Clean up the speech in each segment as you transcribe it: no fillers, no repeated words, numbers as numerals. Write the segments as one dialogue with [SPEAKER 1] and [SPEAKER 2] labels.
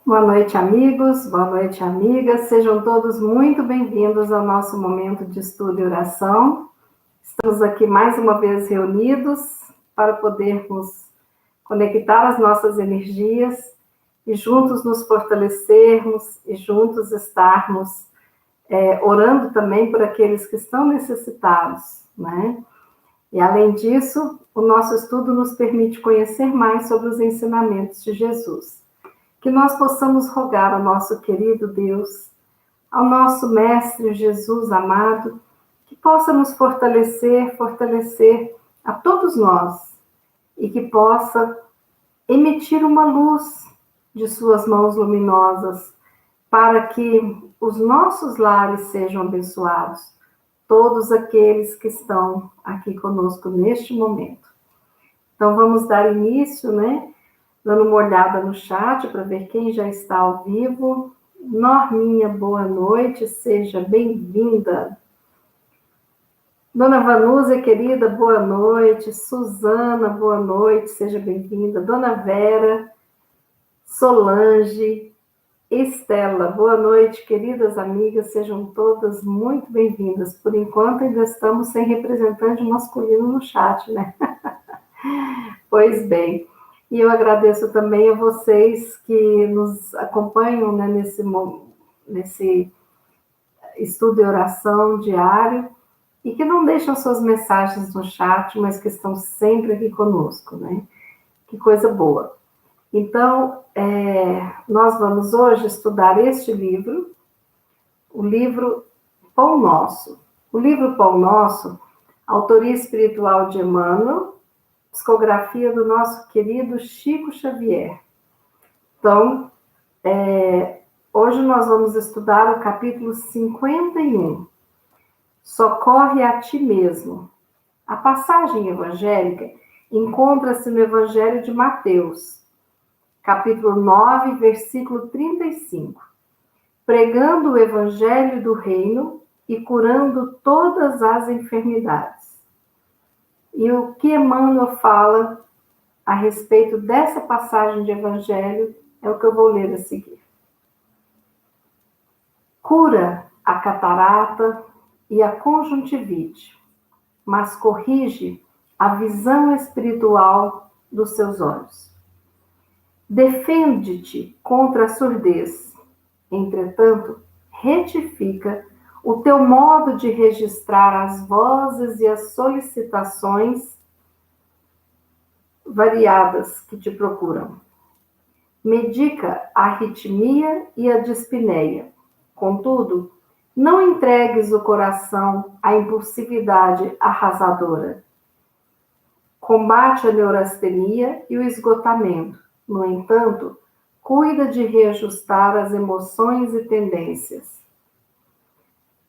[SPEAKER 1] Boa noite, amigos, boa noite, amigas. Sejam todos muito bem-vindos ao nosso momento de estudo e oração. Estamos aqui mais uma vez reunidos para podermos conectar as nossas energias e juntos nos fortalecermos e juntos estarmos orando também por aqueles que estão necessitados, né? E além disso, o nosso estudo nos permite conhecer mais sobre os ensinamentos de Jesus. Que nós possamos rogar ao nosso querido Deus, ao nosso Mestre Jesus amado, que possa nos fortalecer a todos nós, e que possa emitir uma luz de suas mãos luminosas, para que os nossos lares sejam abençoados, todos aqueles que estão aqui conosco neste momento. Então vamos dar início, né? Dando uma olhada no chat para ver quem já está ao vivo. Norminha, boa noite, seja bem-vinda. Dona Vanusa, querida, boa noite. Suzana, boa noite, seja bem-vinda. Dona Vera, Solange, Estela, boa noite, queridas amigas, sejam todas muito bem-vindas. Por enquanto ainda estamos sem representante masculino no chat, né? Pois bem. E eu agradeço também a vocês que nos acompanham, né, nesse estudo e oração diário e que não deixam suas mensagens no chat, mas que estão sempre aqui conosco, né? Que coisa boa. Então, nós vamos hoje estudar este livro, o livro Pão Nosso. O livro Pão Nosso, autoria espiritual de Emmanuel, psicografia do nosso querido Chico Xavier. Então, hoje nós vamos estudar o capítulo 51. Socorre a ti mesmo. A passagem evangélica encontra-se no Evangelho de Mateus, capítulo 9, versículo 35. Pregando o Evangelho do Reino e curando todas as enfermidades. E o que Emmanuel fala a respeito dessa passagem de Evangelho é o que eu vou ler a seguir. Cura a catarata e a conjuntivite, mas corrige a visão espiritual dos seus olhos. Defende-te contra a surdez, entretanto, retifica o teu modo de registrar as vozes e as solicitações variadas que te procuram. Medica a arritmia e a dispneia. Contudo, não entregues o coração à impulsividade arrasadora. Combate a neurastenia e o esgotamento. No entanto, cuida de reajustar as emoções e tendências.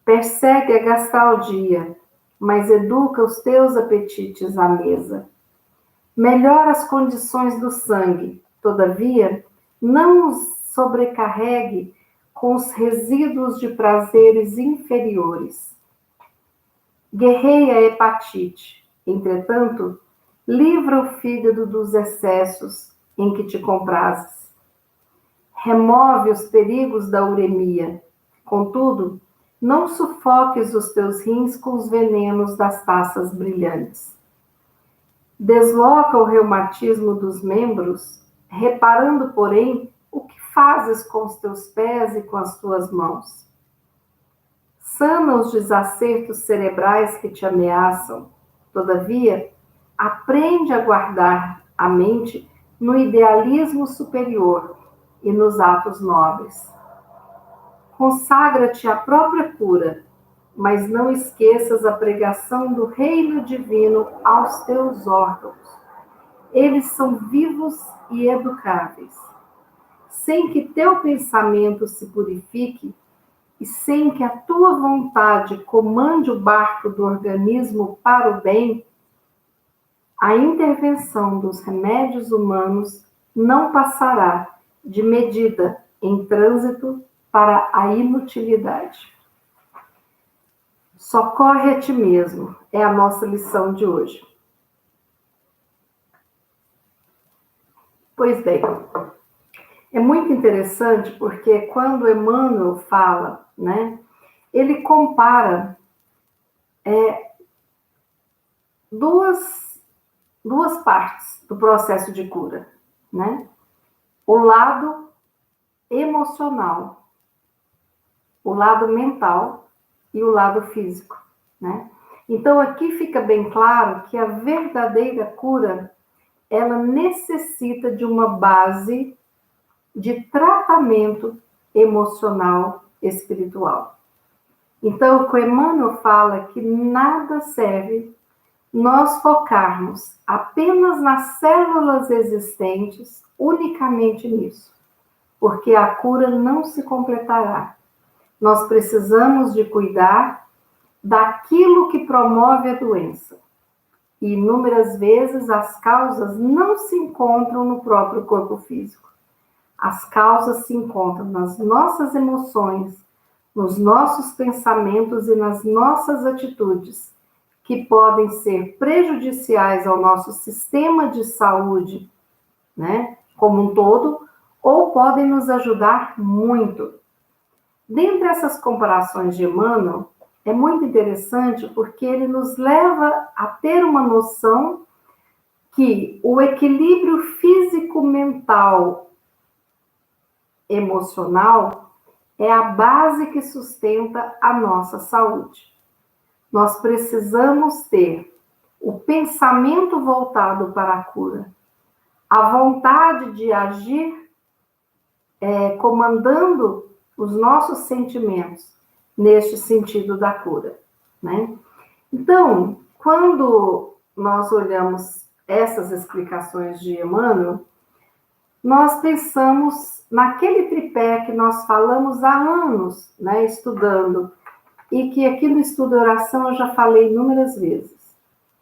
[SPEAKER 1] Persegue a gastalgia, mas educa os teus apetites à mesa. Melhora as condições do sangue, todavia, não os sobrecarregue com os resíduos de prazeres inferiores. Guerreia a hepatite, entretanto, livra o fígado dos excessos em que te comprazes. Remove os perigos da uremia, contudo, não sufoques os teus rins com os venenos das taças brilhantes. Desloca o reumatismo dos membros, reparando, porém, o que fazes com os teus pés e com as tuas mãos. Sana os desacertos cerebrais que te ameaçam, todavia, aprende a guardar a mente no idealismo superior e nos atos nobres. Consagra-te à própria cura, mas não esqueças a pregação do reino divino aos teus órgãos. Eles são vivos e educáveis. Sem que teu pensamento se purifique e sem que a tua vontade comande o barco do organismo para o bem, a intervenção dos remédios humanos não passará de medida em trânsito para a inutilidade. Socorre a ti mesmo, é a nossa lição de hoje. Pois bem, É muito interessante porque quando Emmanuel fala, né, ele compara duas partes do processo de cura, né? O lado emocional, o lado mental e o lado físico, né? Então aqui fica bem claro que a verdadeira cura, ela necessita de uma base de tratamento emocional espiritual. Então, o que Emmanuel fala é que nada serve nós focarmos apenas nas células existentes, unicamente nisso, porque a cura não se completará. Nós precisamos de cuidar daquilo que promove a doença. E inúmeras vezes as causas não se encontram no próprio corpo físico. As causas se encontram nas nossas emoções, nos nossos pensamentos e nas nossas atitudes, que podem ser prejudiciais ao nosso sistema de saúde, né, como um todo, ou podem nos ajudar muito. Dentre essas comparações de Emmanuel, é muito interessante porque ele nos leva a ter uma noção que o equilíbrio físico-mental emocional é a base que sustenta a nossa saúde. Nós precisamos ter o pensamento voltado para a cura, a vontade de agir comandando os nossos sentimentos neste sentido da cura, né? Então, quando nós olhamos essas explicações de Emmanuel, nós pensamos naquele tripé que nós falamos há anos, né, estudando, e que aqui no estudo oração eu já falei inúmeras vezes.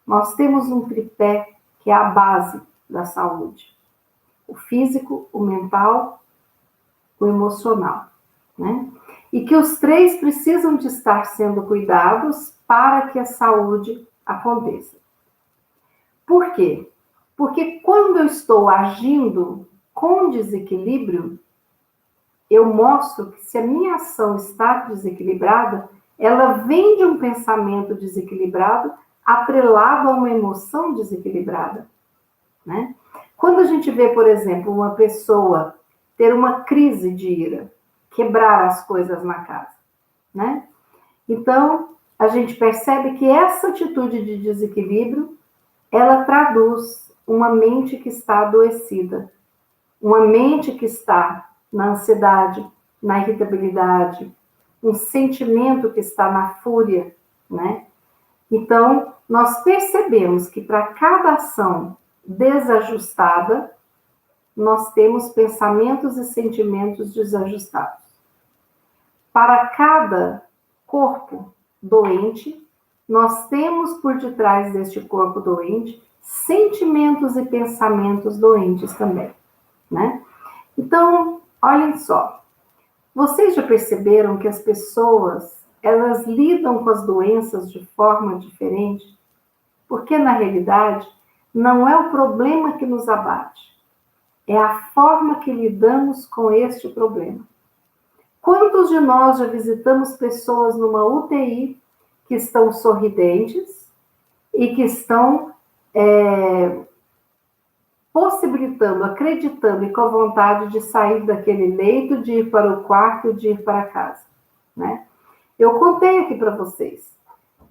[SPEAKER 1] Nós temos um tripé que é a base da saúde: o físico, o mental, o emocional, né? E que os três precisam de estar sendo cuidados para que a saúde aconteça. Por quê? Porque quando eu estou agindo com desequilíbrio, eu mostro que se a minha ação está desequilibrada, ela vem de um pensamento desequilibrado atrelado a uma emoção desequilibrada, né? Quando a gente vê, por exemplo, uma pessoa ter uma crise de ira, quebrar as coisas na casa, né? Então, a gente percebe que essa atitude de desequilíbrio, ela traduz uma mente que está adoecida, uma mente que está na ansiedade, na irritabilidade, um sentimento que está na fúria, né? Então, nós percebemos que para cada ação desajustada, nós temos pensamentos e sentimentos desajustados. Para cada corpo doente, nós temos por detrás deste corpo doente sentimentos e pensamentos doentes também, né? Então, olhem só, vocês já perceberam que as pessoas, elas lidam com as doenças de forma diferente? Porque, na realidade, não é o problema que nos abate, é a forma que lidamos com este problema. Quantos de nós já visitamos pessoas numa UTI que estão sorridentes e que estão possibilitando, acreditando e com vontade de sair daquele leito, de ir para o quarto, de ir para casa, né? Eu contei aqui para vocês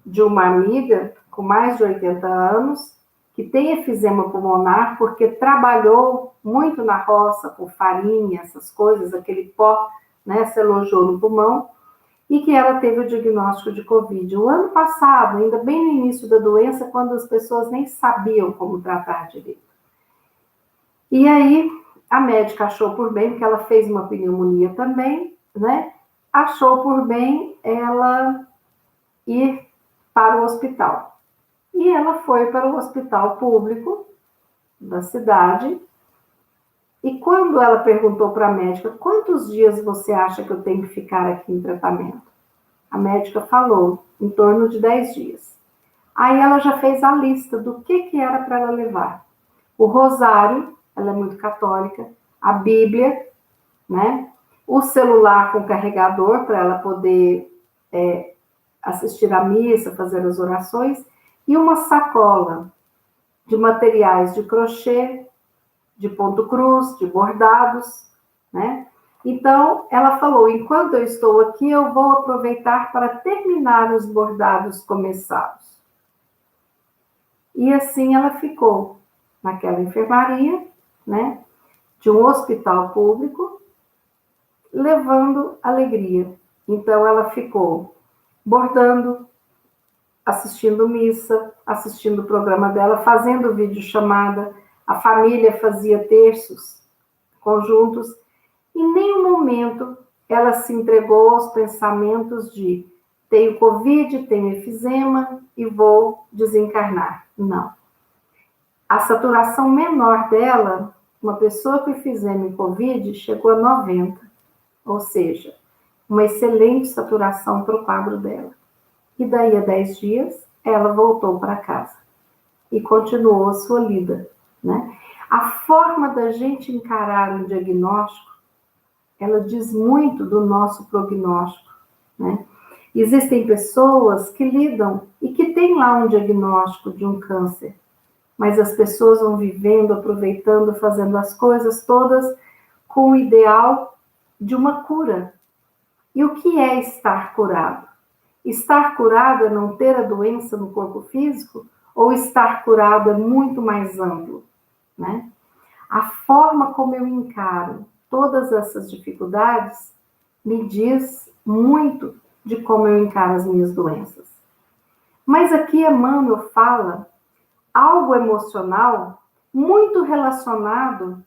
[SPEAKER 1] de uma amiga com mais de 80 anos que tem efizema pulmonar porque trabalhou muito na roça com farinha, essas coisas, aquele pó, né, se alojou no pulmão, e que ela teve o diagnóstico de Covid. O ano passado, ainda bem no início da doença, quando as pessoas nem sabiam como tratar direito. E aí, a médica achou por bem, porque ela fez uma pneumonia também, né? Achou por bem ela ir para o hospital. E ela foi para o hospital público da cidade. E quando ela perguntou para a médica, quantos dias você acha que eu tenho que ficar aqui em tratamento? A médica falou, em torno de 10 dias. Aí ela já fez a lista do que era para ela levar. O rosário, ela é muito católica, a Bíblia, né? O celular com carregador para ela poder assistir à missa, fazer as orações, e uma sacola de materiais de crochê, de ponto cruz, de bordados, né? Então, ela falou, enquanto eu estou aqui, eu vou aproveitar para terminar os bordados começados. E assim ela ficou naquela enfermaria, né? De um hospital público, levando alegria. Então, ela ficou bordando, assistindo missa, assistindo o programa dela, fazendo videochamada. A família fazia terços conjuntos. Em nenhum momento ela se entregou aos pensamentos de tenho Covid, tenho efizema e vou desencarnar. Não. A saturação menor dela, uma pessoa com efizema e Covid, chegou a 90. Ou seja, uma excelente saturação para o quadro dela. E daí a 10 dias, ela voltou para casa e continuou a sua lida, né? A forma da gente encarar um diagnóstico, ela diz muito do nosso prognóstico, né? Existem pessoas que lidam e que têm lá um diagnóstico de um câncer, mas as pessoas vão vivendo, aproveitando, fazendo as coisas todas com o ideal de uma cura. E o que é estar curado? Estar curado é não ter a doença no corpo físico ou estar curado é muito mais amplo, né? A forma como eu encaro todas essas dificuldades me diz muito de como eu encaro as minhas doenças. Mas aqui Emmanuel fala algo emocional muito relacionado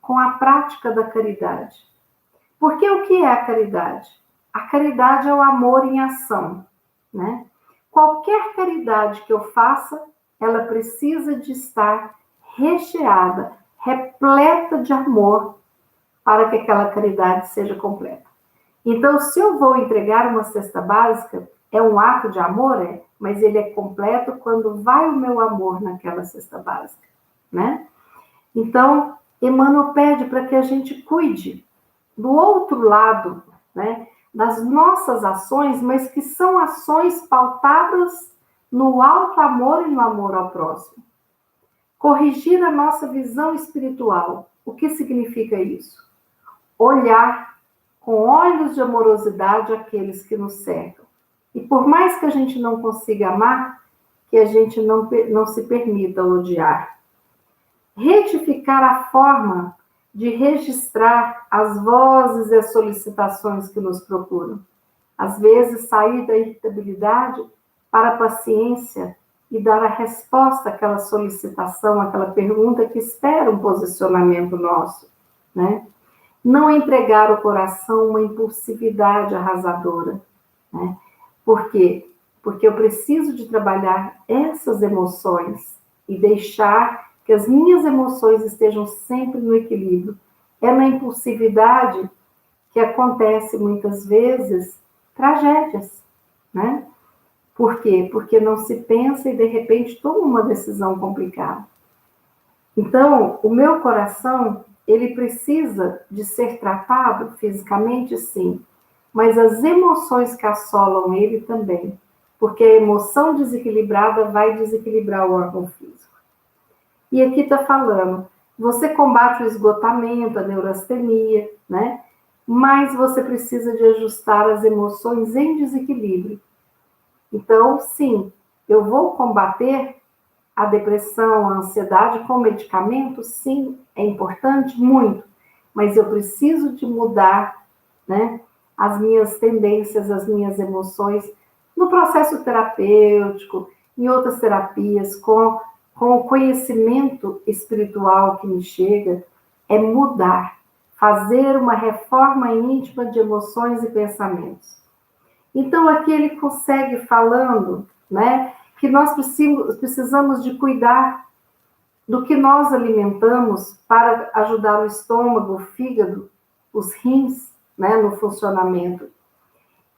[SPEAKER 1] com a prática da caridade. Porque o que é a caridade? A caridade é o amor em ação, né? Qualquer caridade que eu faça, ela precisa de estar recheada, repleta de amor, para que aquela caridade seja completa. Então, se eu vou entregar uma cesta básica, é um ato de amor, mas ele é completo quando vai o meu amor naquela cesta básica, né? Então, Emmanuel pede para que a gente cuide do outro lado, né, das nossas ações, mas que são ações pautadas no alto amor e no amor ao próximo. Corrigir a nossa visão espiritual. O que significa isso? Olhar com olhos de amorosidade aqueles que nos cercam. E por mais que a gente não consiga amar, que a gente não se permita odiar. Retificar a forma de registrar as vozes e as solicitações que nos procuram. Às vezes, sair da irritabilidade para a paciência e dar a resposta àquela solicitação, àquela pergunta que espera um posicionamento nosso, né? Não entregar ao coração uma impulsividade arrasadora, né? Por quê? Porque eu preciso de trabalhar essas emoções e deixar que as minhas emoções estejam sempre no equilíbrio. É na impulsividade que acontece muitas vezes tragédias, né? Por quê? Porque não se pensa e de repente toma uma decisão complicada. Então, o meu coração, ele precisa de ser tratado fisicamente, sim, mas as emoções que assolam ele também, porque a emoção desequilibrada vai desequilibrar o órgão físico. E aqui está falando, você combate o esgotamento, a neurastenia, né? Mas você precisa de ajustar as emoções em desequilíbrio. Então, sim, eu vou combater a depressão, a ansiedade com medicamento, sim, é importante, muito. Mas eu preciso de mudar, né, as minhas tendências, as minhas emoções, no processo terapêutico, em outras terapias, com o conhecimento espiritual que me chega, é mudar, fazer uma reforma íntima de emoções e pensamentos. Então, aqui ele consegue falando, né, que nós precisamos de cuidar do que nós alimentamos para ajudar o estômago, o fígado, os rins, né, no funcionamento.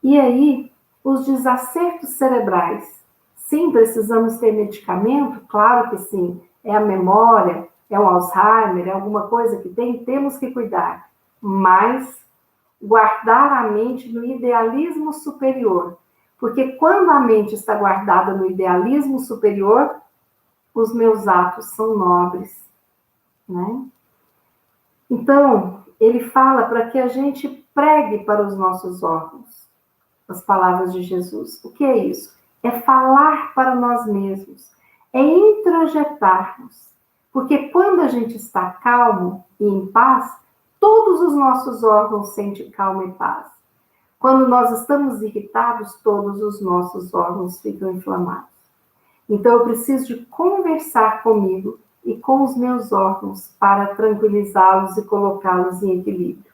[SPEAKER 1] E aí, os desacertos cerebrais. Sim, precisamos ter medicamento? Claro que sim. É a memória, é o Alzheimer, é alguma coisa que temos que cuidar. mas guardar a mente no idealismo superior. Porque quando a mente está guardada no idealismo superior, os meus atos são nobres, né? Então, ele fala para que a gente pregue para os nossos órgãos as palavras de Jesus. O que é isso? É falar para nós mesmos, é introjetarmos. Porque quando a gente está calmo e em paz, todos os nossos órgãos sentem calma e paz. Quando nós estamos irritados, todos os nossos órgãos ficam inflamados. Então, eu preciso de conversar comigo e com os meus órgãos para tranquilizá-los e colocá-los em equilíbrio.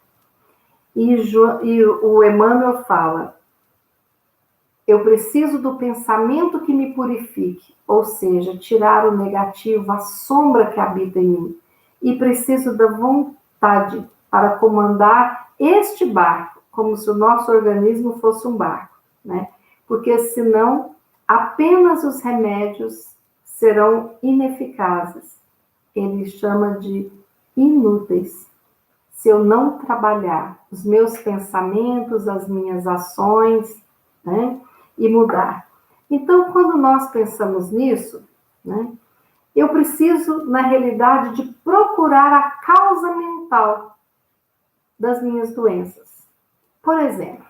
[SPEAKER 1] E o Emmanuel fala, eu preciso do pensamento que me purifique, ou seja, tirar o negativo, a sombra que habita em mim. E preciso da vontade para comandar este barco, como se o nosso organismo fosse um barco, né? Porque senão apenas os remédios serão ineficazes. Ele chama de inúteis. Se eu não trabalhar os meus pensamentos, as minhas ações, né? E mudar. Então, quando nós pensamos nisso, né? Eu preciso, na realidade, de procurar a causa mental das minhas doenças. Por exemplo,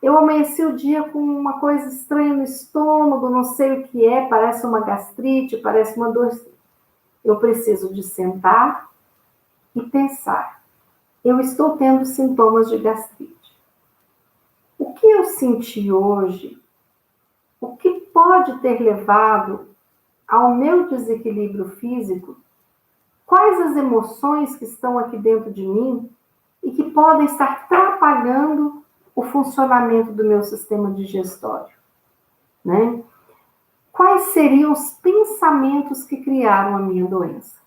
[SPEAKER 1] eu amanheci o dia com uma coisa estranha no estômago, não sei o que é, parece uma gastrite, parece uma dor. Eu preciso de sentar e pensar. Eu estou tendo sintomas de gastrite. O que eu senti hoje? O que pode ter levado ao meu desequilíbrio físico? Quais as emoções que estão aqui dentro de mim e que podem estar atrapalhando o funcionamento do meu sistema digestório, né? Quais seriam os pensamentos que criaram a minha doença?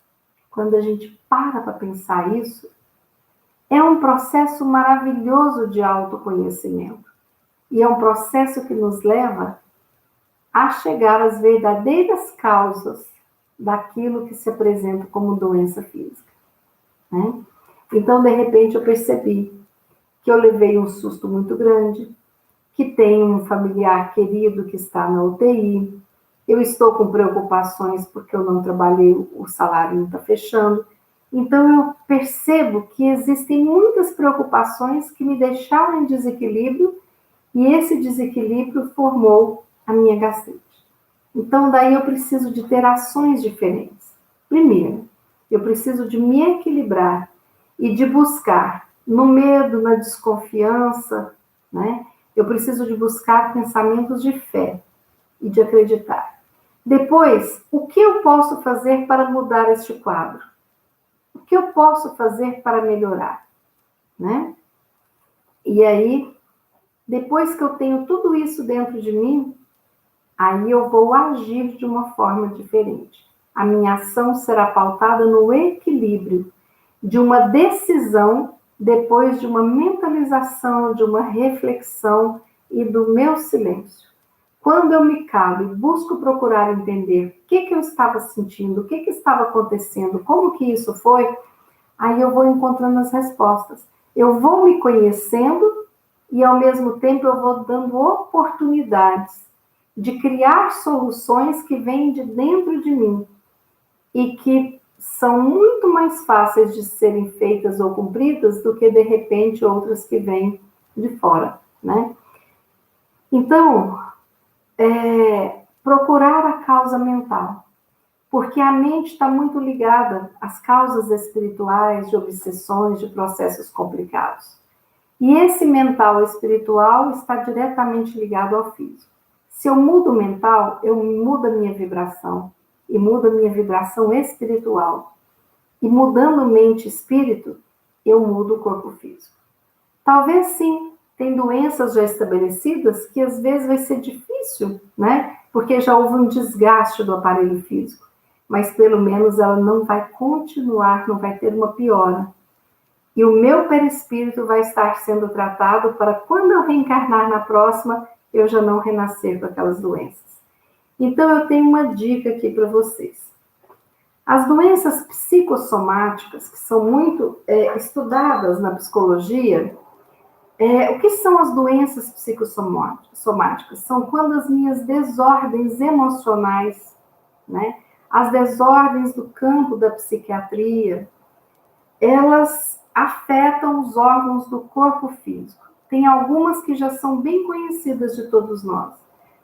[SPEAKER 1] Quando a gente para pensar isso, é um processo maravilhoso de autoconhecimento. E é um processo que nos leva a chegar às verdadeiras causas daquilo que se apresenta como doença física, né? Então, de repente, eu percebi que eu levei um susto muito grande, que tenho um familiar querido que está na UTI, eu estou com preocupações porque eu não trabalhei, o salário não está fechando. Então, eu percebo que existem muitas preocupações que me deixaram em desequilíbrio e esse desequilíbrio formou a minha gastrite. Então, daí eu preciso de ter ações diferentes. Primeiro, eu preciso de me equilibrar e de buscar no medo, na desconfiança, né? Eu preciso de buscar pensamentos de fé e de acreditar. Depois, o que eu posso fazer para mudar este quadro? O que eu posso fazer para melhorar, né? E aí, depois que eu tenho tudo isso dentro de mim, aí eu vou agir de uma forma diferente. A minha ação será pautada no equilíbrio de uma decisão depois de uma mentalização, de uma reflexão e do meu silêncio. Quando eu me calo e busco procurar entender o que eu estava sentindo, o que estava acontecendo, como que isso foi, aí eu vou encontrando as respostas. Eu vou me conhecendo e, ao mesmo tempo, eu vou dando oportunidades de criar soluções que vêm de dentro de mim e que são muito mais fáceis de serem feitas ou cumpridas do que, de repente, outras que vêm de fora, né? Então, procurar a causa mental, porque a mente está muito ligada às causas espirituais, de obsessões, de processos complicados. E esse mental espiritual está diretamente ligado ao físico. Se eu mudo o mental, eu mudo a minha vibração, e mudo a minha vibração espiritual. E mudando mente e espírito, eu mudo o corpo físico. Talvez sim, tem doenças já estabelecidas que às vezes vai ser difícil, né? Porque já houve um desgaste do aparelho físico. Mas pelo menos ela não vai continuar, não vai ter uma piora. E o meu perispírito vai estar sendo tratado para quando eu reencarnar na próxima, eu já não renascer com aquelas doenças. Então eu tenho uma dica aqui para vocês. As doenças psicossomáticas, que são muito estudadas na psicologia, o que são as doenças psicossomáticas? São quando as minhas desordens emocionais, né, as desordens do campo da psiquiatria, elas afetam os órgãos do corpo físico. Tem algumas que já são bem conhecidas de todos nós.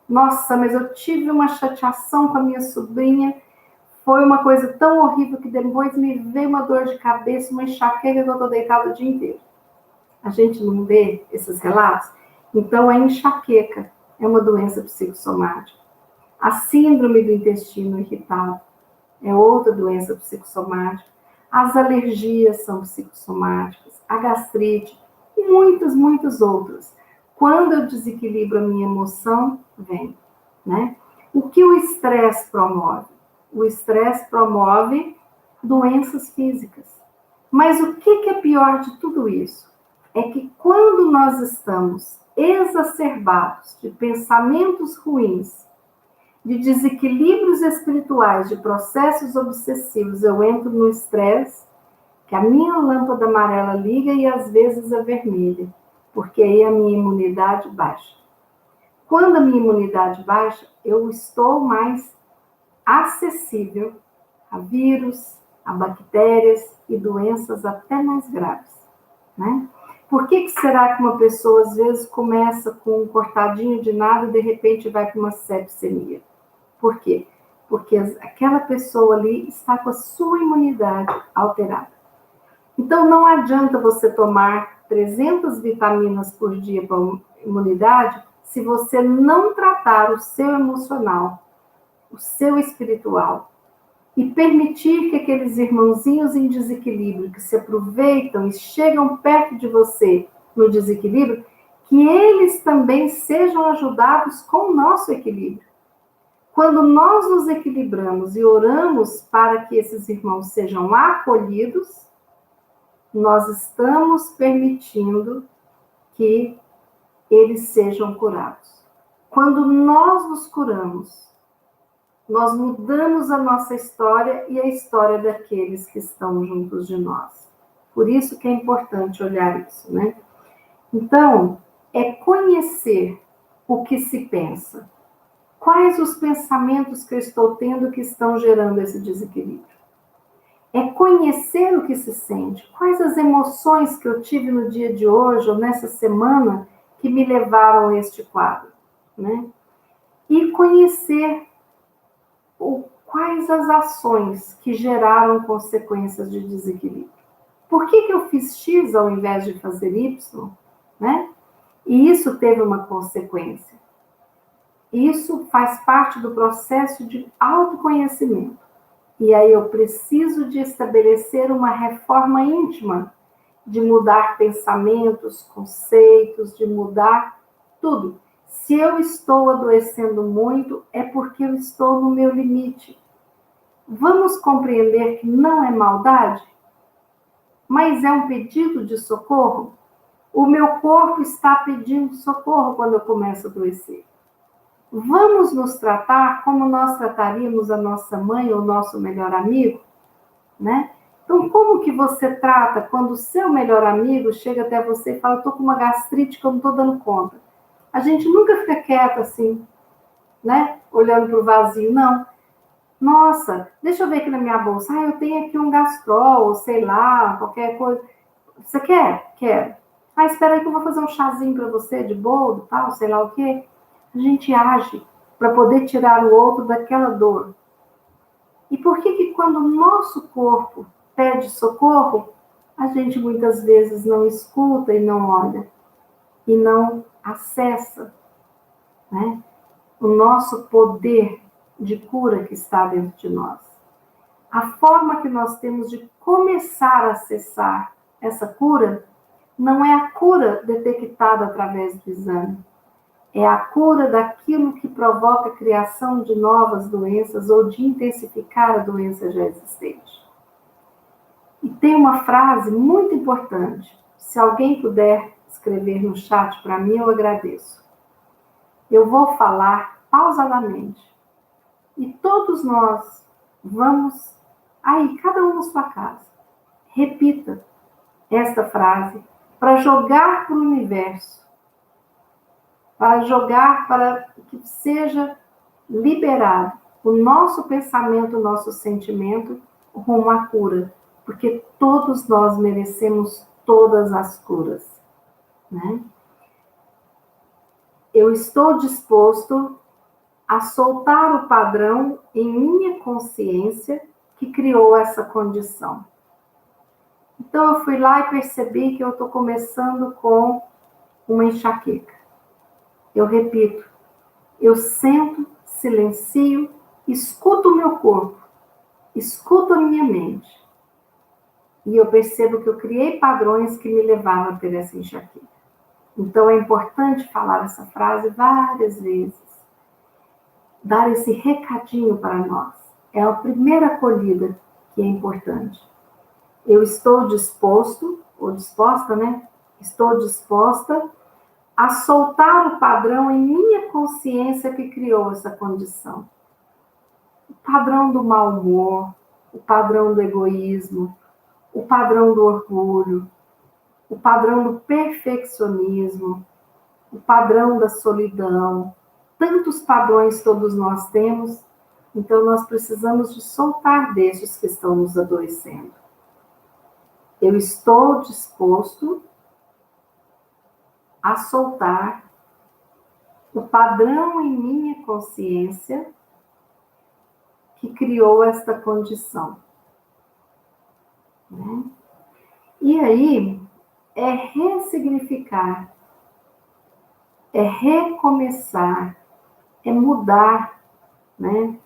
[SPEAKER 1] Nossa, mas eu tive uma chateação com a minha sobrinha, foi uma coisa tão horrível que depois me veio uma dor de cabeça, uma enxaqueca que eu estou deitada o dia inteiro. A gente não vê esses relatos? Então, a enxaqueca é uma doença psicossomática. A síndrome do intestino irritável é outra doença psicossomática. As alergias são psicossomáticas, a gastrite e muitas outras. Quando eu desequilibro a minha emoção, vem, né? O que o estresse promove? O estresse promove doenças físicas. Mas o que é pior de tudo isso? É que quando nós estamos exacerbados de pensamentos ruins, de desequilíbrios espirituais, de processos obsessivos, eu entro no estresse, que a minha lâmpada amarela liga e às vezes a vermelha, porque aí a minha imunidade baixa. Quando a minha imunidade baixa, eu estou mais acessível a vírus, a bactérias e doenças até mais graves, né? Por que será que uma pessoa às vezes começa com um cortadinho de nada e de repente vai para uma sepsemia? Por quê? Porque aquela pessoa ali está com a sua imunidade alterada. Então, não adianta você tomar 300 vitaminas por dia para imunidade se você não tratar o seu emocional, o seu espiritual, e permitir que aqueles irmãozinhos em desequilíbrio que se aproveitam e chegam perto de você no desequilíbrio, que eles também sejam ajudados com o nosso equilíbrio. Quando nós nos equilibramos e oramos para que esses irmãos sejam acolhidos, nós estamos permitindo que eles sejam curados. Quando nós nos curamos, nós mudamos a nossa história e a história daqueles que estão juntos de nós. Por isso que é importante olhar isso, né? Então, é conhecer o que se pensa. Quais os pensamentos que eu estou tendo que estão gerando esse desequilíbrio? É conhecer o que se sente. Quais as emoções que eu tive no dia de hoje ou nessa semana que me levaram a este quadro, né? E conhecer quais as ações que geraram consequências de desequilíbrio. Por que eu fiz X ao invés de fazer Y? Né? E isso teve uma consequência. Isso faz parte do processo de autoconhecimento. E aí eu preciso de estabelecer uma reforma íntima, de mudar pensamentos, conceitos, de mudar tudo. Se eu estou adoecendo muito, é porque eu estou no meu limite. Vamos compreender que não é maldade, mas é um pedido de socorro? O meu corpo está pedindo socorro quando eu começo a adoecer. Vamos nos tratar como nós trataríamos a nossa mãe ou o nosso melhor amigo, né? Então, como que você trata quando o seu melhor amigo chega até você e fala, estou com uma gastrite que eu não estou dando conta? A gente nunca fica quieto assim, né? Olhando para o vazio, não. Nossa, deixa eu ver aqui na minha bolsa. Eu tenho aqui um gastrol, sei lá, qualquer coisa. Você quer? Quero. Espera aí que eu vou fazer um chazinho para você de bolo, tal, sei lá o quê. A gente age para poder tirar o outro daquela dor. E por que quando o nosso corpo pede socorro, a gente muitas vezes não escuta e não olha, e não acessa, né, o nosso poder de cura que está dentro de nós? A forma que nós temos de começar a acessar essa cura não é a cura detectada através do exame, é a cura daquilo que provoca a criação de novas doenças ou de intensificar a doença já existente. E tem uma frase muito importante. Se alguém puder escrever no chat para mim, eu agradeço. Eu vou falar pausadamente. E todos nós vamos Aí, cada um na sua casa, repita esta frase para jogar para o universo, para jogar para que seja liberado o nosso pensamento, o nosso sentimento rumo à cura, porque todos nós merecemos todas as curas, né? Eu estou disposto a soltar o padrão em minha consciência que criou essa condição. Então, eu fui lá e percebi que eu estou começando com uma enxaqueca. Eu repito, eu sento, silencio, escuto o meu corpo, escuto a minha mente. E eu percebo que eu criei padrões que me levavam a ter essa enxaqueca. Então, é importante falar essa frase várias vezes. Dar esse recadinho para nós. É a primeira acolhida que é importante. Eu estou disposto, ou disposta, né? Estou disposta a soltar o padrão em minha consciência que criou essa condição. O padrão do mau humor, o padrão do egoísmo, o padrão do orgulho, o padrão do perfeccionismo, o padrão da solidão. Tantos padrões todos nós temos, então nós precisamos de soltar destes que estão nos adoecendo. Eu estou disposto a soltar o padrão em minha consciência que criou esta condição. Né? E aí, é ressignificar, é recomeçar, é mudar, né?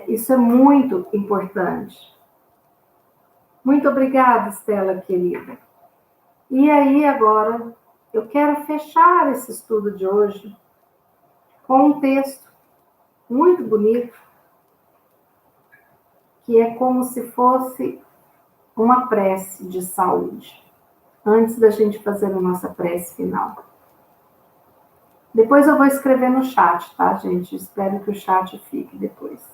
[SPEAKER 1] Isso é muito importante. Muito obrigada, Estela, querida. E aí, agora, eu quero fechar esse estudo de hoje com um texto muito bonito, que é como se fosse uma prece de saúde, antes da gente fazer a nossa prece final. Depois eu vou escrever no chat, tá, gente? Espero que o chat fique depois.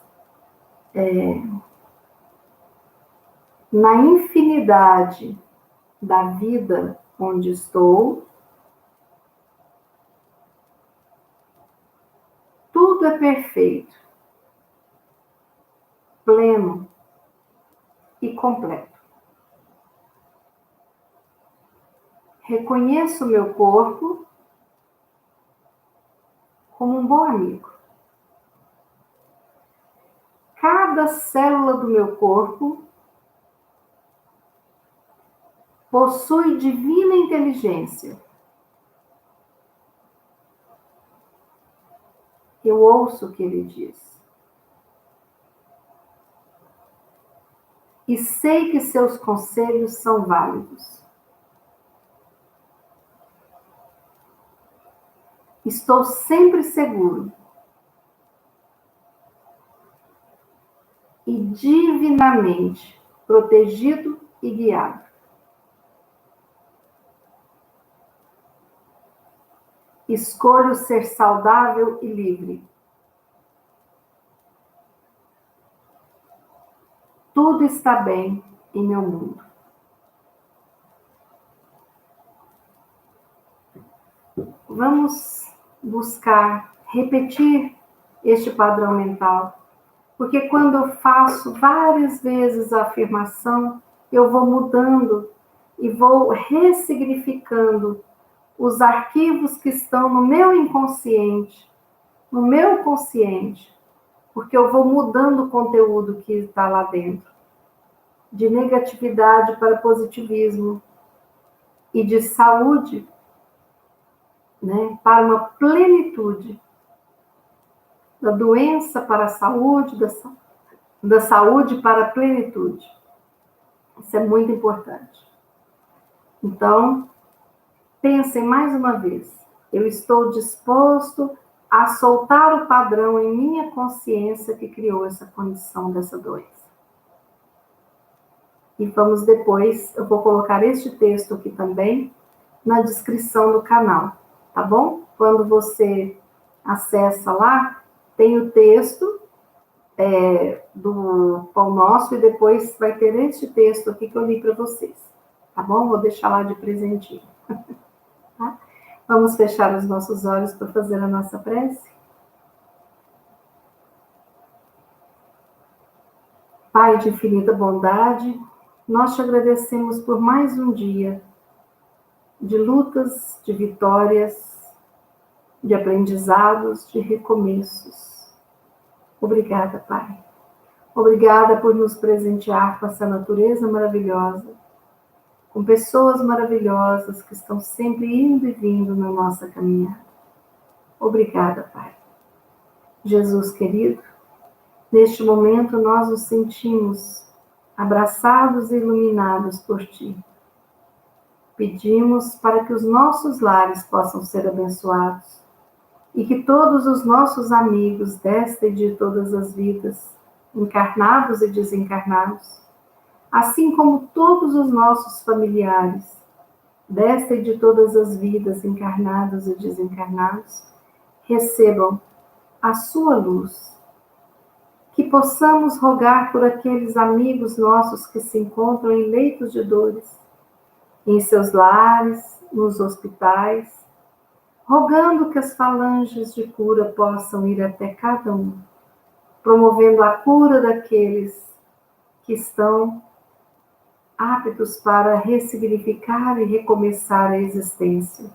[SPEAKER 1] Na infinidade da vida onde estou, tudo é perfeito, pleno e completo. Reconheço o meu corpo como um bom amigo. Cada célula do meu corpo possui divina inteligência. Eu ouço o que ele diz. E sei que seus conselhos são válidos. Estou sempre seguro e divinamente protegido e guiado. Escolho ser saudável e livre. Tudo está bem em meu mundo. Vamos buscar repetir este padrão mental, porque quando eu faço várias vezes a afirmação, eu vou mudando e vou ressignificando os arquivos que estão no meu inconsciente, no meu consciente, porque eu vou mudando o conteúdo que está lá dentro, de negatividade para positivismo e de saúde, né, para uma plenitude, da doença para a saúde, da saúde para a plenitude. Isso é muito importante. Então, pensem mais uma vez. Eu estou disposto a soltar o padrão em minha consciência que criou essa condição dessa doença. E vamos depois, eu vou colocar este texto aqui também na descrição do canal, tá bom? Quando você acessa lá, tem o texto do Pão Nosso, e depois vai ter este texto aqui que eu li para vocês, tá bom? Vou deixar lá de presentinho, tá? Vamos fechar os nossos olhos para fazer a nossa prece? Pai de infinita bondade, nós te agradecemos por mais um dia de lutas, de vitórias, de aprendizados, de recomeços. Obrigada, Pai. Obrigada por nos presentear com essa natureza maravilhosa, com pessoas maravilhosas que estão sempre indo e vindo na nossa caminhada. Obrigada, Pai. Jesus querido, neste momento nós nos sentimos abraçados e iluminados por Ti. Pedimos para que os nossos lares possam ser abençoados e que todos os nossos amigos desta e de todas as vidas, encarnados e desencarnados, assim como todos os nossos familiares desta e de todas as vidas, encarnados e desencarnados, recebam a sua luz. Que possamos rogar por aqueles amigos nossos que se encontram em leitos de dores, em seus lares, nos hospitais, rogando que as falanges de cura possam ir até cada um, promovendo a cura daqueles que estão aptos para ressignificar e recomeçar a existência,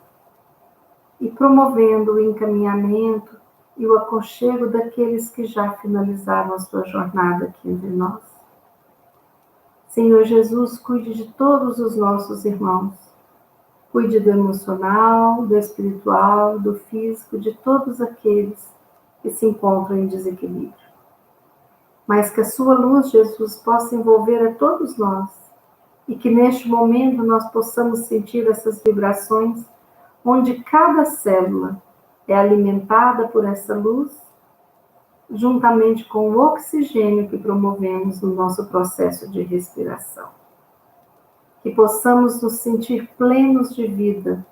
[SPEAKER 1] e promovendo o encaminhamento e o aconchego daqueles que já finalizaram a sua jornada aqui entre nós. Senhor Jesus, cuide de todos os nossos irmãos. Cuide do emocional, do espiritual, do físico, de todos aqueles que se encontram em desequilíbrio. Mas que a sua luz, Jesus, possa envolver a todos nós e que neste momento nós possamos sentir essas vibrações onde cada célula é alimentada por essa luz, juntamente com o oxigênio que promovemos no nosso processo de respiração. Que possamos nos sentir plenos de vida,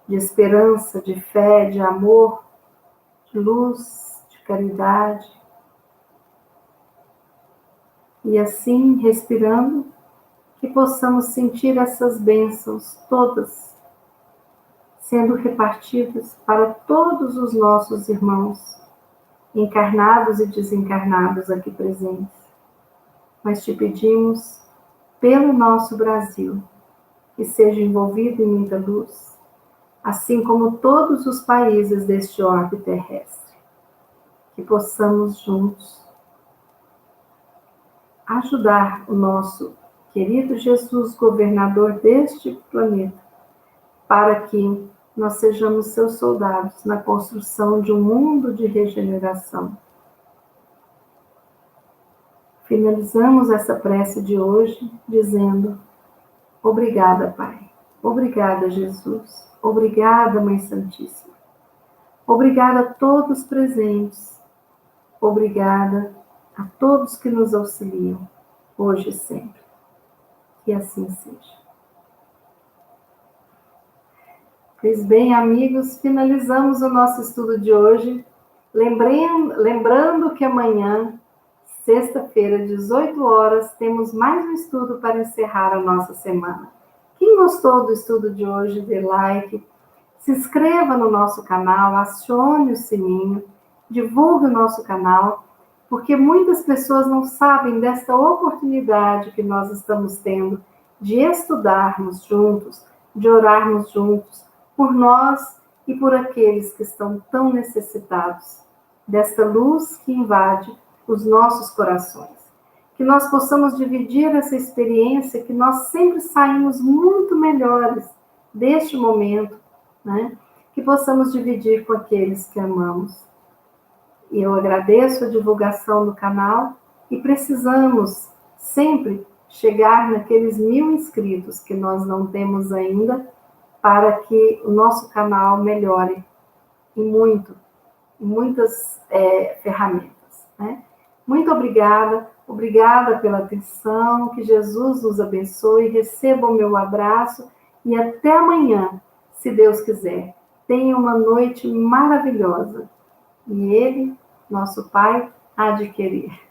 [SPEAKER 1] de esperança, de fé, de amor, de luz, de caridade. E assim, respirando, que possamos sentir essas bênçãos todas sendo repartidas para todos os nossos irmãos, encarnados e desencarnados aqui presentes. Mas te pedimos, pelo nosso Brasil, que seja envolvido em muita luz, assim como todos os países deste orbe terrestre, que possamos juntos ajudar o nosso querido Jesus, governador deste planeta, para que nós sejamos seus soldados na construção de um mundo de regeneração. Finalizamos essa prece de hoje dizendo: obrigada, Pai. Obrigada, Jesus. Obrigada, Mãe Santíssima. Obrigada a todos presentes. Obrigada a todos que nos auxiliam, hoje e sempre. Que assim seja. Pois bem, amigos, finalizamos o nosso estudo de hoje. Lembrando que amanhã, sexta-feira, 18 horas, temos mais um estudo para encerrar a nossa semana. Quem gostou do estudo de hoje, dê like, se inscreva no nosso canal, acione o sininho, divulgue o nosso canal, porque muitas pessoas não sabem desta oportunidade que nós estamos tendo de estudarmos juntos, de orarmos juntos, por nós e por aqueles que estão tão necessitados desta luz que invade os nossos corações. Que nós possamos dividir essa experiência, que nós sempre saímos muito melhores deste momento, né? Que possamos dividir com aqueles que amamos. E eu agradeço a divulgação do canal e precisamos sempre chegar naqueles 1000 inscritos que nós não temos ainda, para que o nosso canal melhore em muitas ferramentas, né? Muito obrigada pela atenção, que Jesus nos abençoe, receba o meu abraço e até amanhã, se Deus quiser. Tenha uma noite maravilhosa. E Ele, nosso Pai, adquirir.